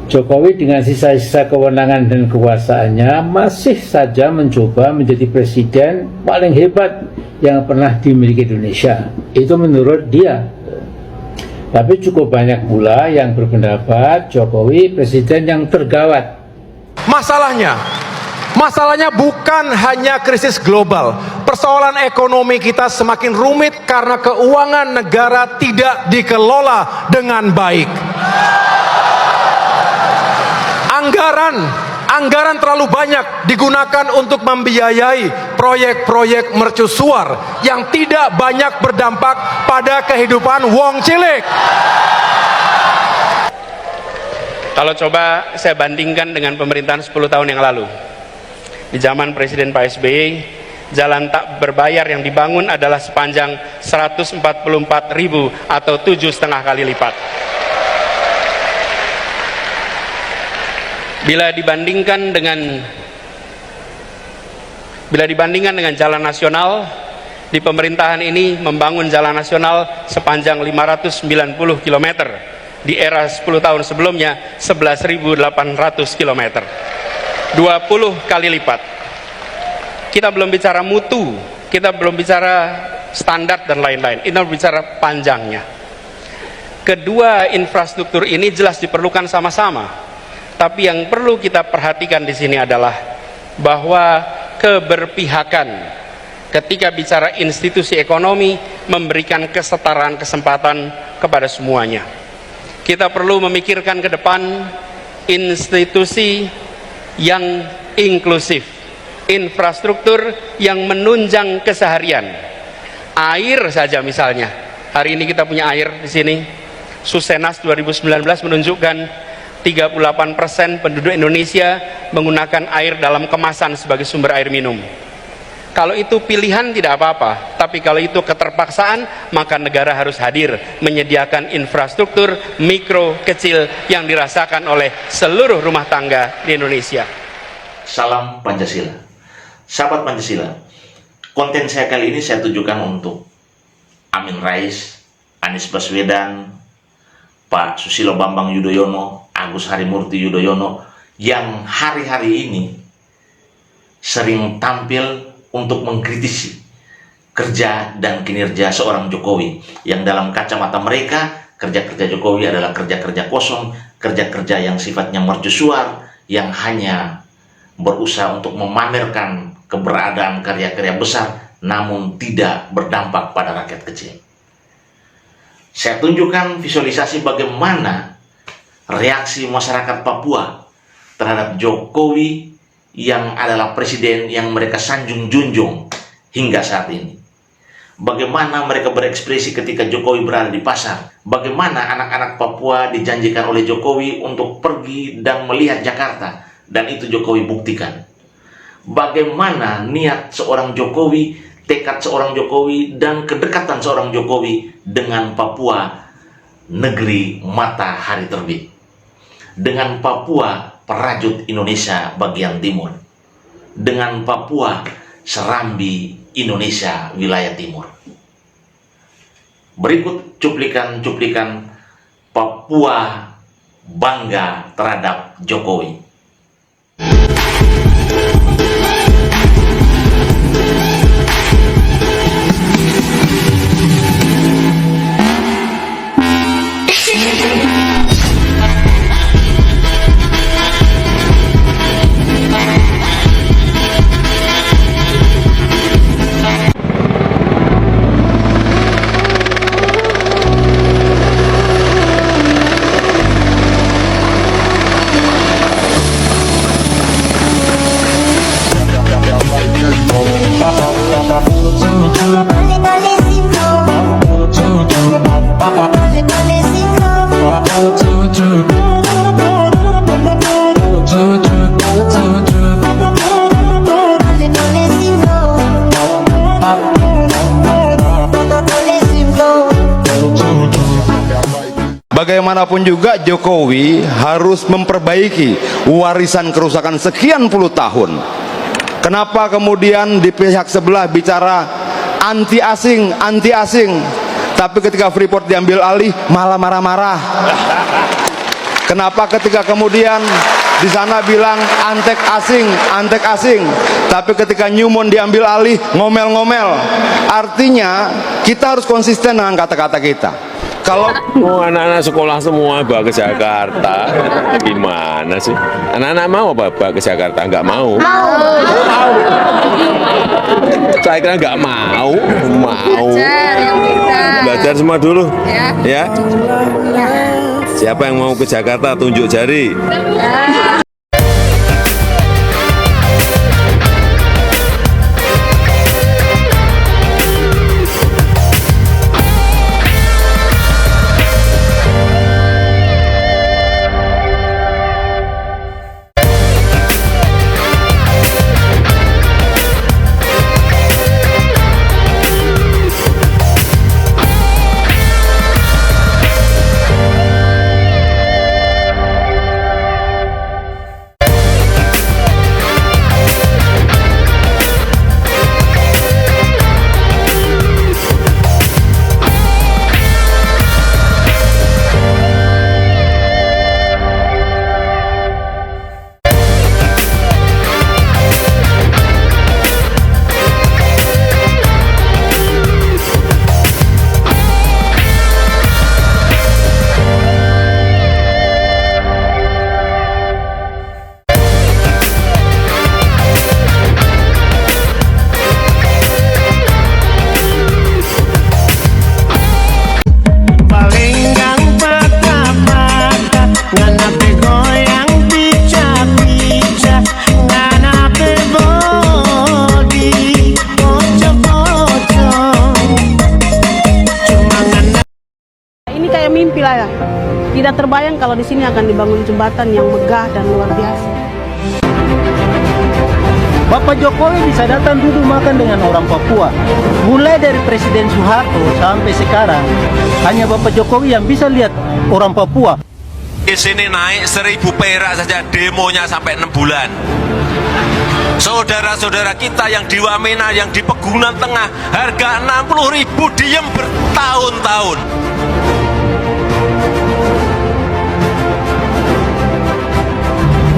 Jokowi dengan sisa-sisa kewenangan dan kekuasaannya masih saja mencoba menjadi presiden paling hebat yang pernah dimiliki Indonesia. Itu menurut dia. Tapi cukup banyak pula yang berpendapat Jokowi presiden yang tergawat. Masalahnya bukan hanya krisis global. Persoalan ekonomi kita semakin rumit karena keuangan negara tidak dikelola dengan baik. Anggaran terlalu banyak digunakan untuk membiayai proyek-proyek mercusuar yang tidak banyak berdampak pada kehidupan wong cilik. Kalau coba saya bandingkan dengan pemerintahan 10 tahun yang lalu, di zaman Presiden Pak SBY, jalan tak berbayar yang dibangun adalah sepanjang 144.000 atau 7,5 kali lipat. Bila dibandingkan dengan jalan nasional, di pemerintahan ini membangun jalan nasional sepanjang 590 km. Di era 10 tahun sebelumnya 11.800 km. 20 kali lipat. Kita belum bicara mutu, kita belum bicara standar dan lain-lain. Kita bicara panjangnya. Kedua infrastruktur ini jelas diperlukan sama-sama. Tapi yang perlu kita perhatikan di sini adalah bahwa keberpihakan ketika bicara institusi ekonomi memberikan kesetaraan kesempatan kepada semuanya. Kita perlu memikirkan ke depan institusi yang inklusif, infrastruktur yang menunjang keseharian. Air saja misalnya. Hari ini kita punya air di sini. Susenas 2019 menunjukkan 38% penduduk Indonesia menggunakan air dalam kemasan sebagai sumber air minum. Kalau itu pilihan tidak apa-apa, tapi kalau itu keterpaksaan, maka negara harus hadir menyediakan infrastruktur mikro kecil yang dirasakan oleh seluruh rumah tangga di Indonesia. Salam Pancasila. Sahabat Pancasila, konten saya kali ini saya tujukan untuk Amin Rais, Anies Baswedan, Pak Susilo Bambang Yudhoyono, Agus Harimurti Yudhoyono yang hari-hari ini sering tampil untuk mengkritisi kerja dan kinerja seorang Jokowi yang dalam kacamata mereka kerja-kerja Jokowi adalah kerja-kerja kosong, kerja-kerja yang sifatnya mercusuar, yang hanya berusaha untuk memamerkan keberadaan karya-karya besar namun tidak berdampak pada rakyat kecil. Saya tunjukkan visualisasi bagaimana reaksi masyarakat Papua terhadap Jokowi yang adalah presiden yang mereka sanjung-junjung hingga saat ini. Bagaimana mereka berekspresi ketika Jokowi berada di pasar. Bagaimana anak-anak Papua dijanjikan oleh Jokowi untuk pergi dan melihat Jakarta. Dan itu Jokowi buktikan. Bagaimana niat seorang Jokowi, tekad seorang Jokowi, dan kedekatan seorang Jokowi dengan Papua, negeri matahari terbit. Dengan Papua, perajut Indonesia bagian timur. Dengan Papua, Serambi Indonesia wilayah timur. Berikut cuplikan-cuplikan Papua bangga terhadap Jokowi. Bagaimanapun juga Jokowi harus memperbaiki warisan kerusakan sekian puluh tahun. Kenapa kemudian di pihak sebelah bicara anti asing, tapi ketika Freeport diambil alih malah marah-marah. Kenapa ketika kemudian di sana bilang antek asing, tapi ketika Newmont diambil alih ngomel-ngomel? Artinya kita harus konsisten dengan kata-kata kita. Kalau anak-anak sekolah semua bawa ke Jakarta, gimana sih? Anak-anak mau apa bawa ke Jakarta? Nggak mau. Mau. Saya kira nggak mau. Belajar semua dulu, ya. Siapa yang mau ke Jakarta tunjuk jari. Mimpi lah ya. Tidak terbayang kalau di sini akan dibangun jembatan yang megah dan luar biasa. Bapak Jokowi bisa datang duduk makan dengan orang Papua. Mulai dari Presiden Soeharto sampai sekarang, hanya Bapak Jokowi yang bisa lihat orang Papua. Di sini naik 1.000 perak saja demonya sampai 6 bulan. Saudara-saudara kita yang di Wamena, yang di Pegunungan Tengah, harga 60.000 diem bertahun-tahun.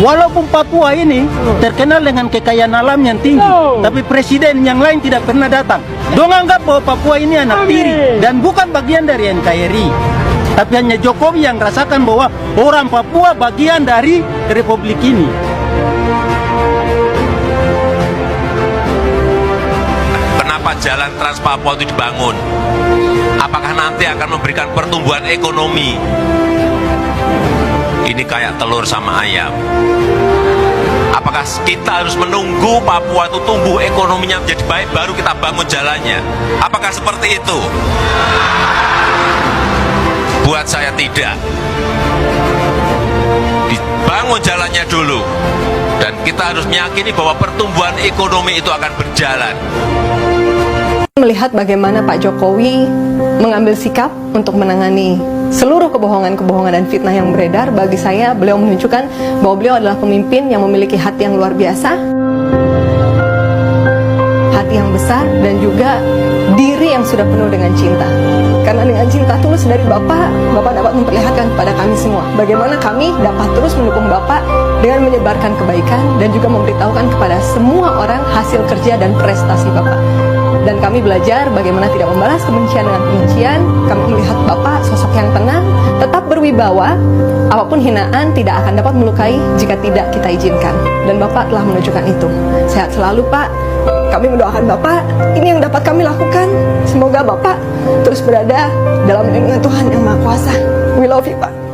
Walaupun Papua ini terkenal dengan kekayaan alam yang tinggi, tapi presiden yang lain tidak pernah datang. Dong anggap bahwa Papua ini anak tiri dan bukan bagian dari NKRI. Tapi hanya Jokowi yang rasakan bahwa orang Papua bagian dari republik ini. Kenapa jalan Trans Papua itu dibangun? Apakah nanti akan memberikan pertumbuhan ekonomi? Ini kayak telur sama ayam. Apakah kita harus menunggu Papua itu tumbuh ekonominya menjadi baik baru kita bangun jalannya? Apakah seperti itu? Buat saya tidak. Dibangun jalannya dulu. Dan kita harus meyakini bahwa pertumbuhan ekonomi itu akan berjalan. Melihat bagaimana Pak Jokowi mengambil sikap untuk menangani seluruh kebohongan-kebohongan dan fitnah yang beredar, bagi saya beliau menunjukkan bahwa beliau adalah pemimpin yang memiliki hati yang luar biasa, hati yang besar, dan juga diri yang sudah penuh dengan cinta. Karena dengan cinta tulus dari Bapak dapat memperlihatkan kepada kami semua bagaimana kami dapat terus mendukung Bapak dengan menyebarkan kebaikan dan juga memberitahukan kepada semua orang hasil kerja dan prestasi Bapak. Dan kami belajar bagaimana tidak membalas kebencian dengan kebencian. Kami melihat Bapak sosok yang tenang, tetap berwibawa. Apapun hinaan tidak akan dapat melukai jika tidak kita izinkan. Dan Bapak telah menunjukkan itu. Sehat selalu Pak. Kami mendoakan Bapak, ini yang dapat kami lakukan. Semoga Bapak terus berada dalam lindungan Tuhan Yang Maha Kuasa. We love you Pak.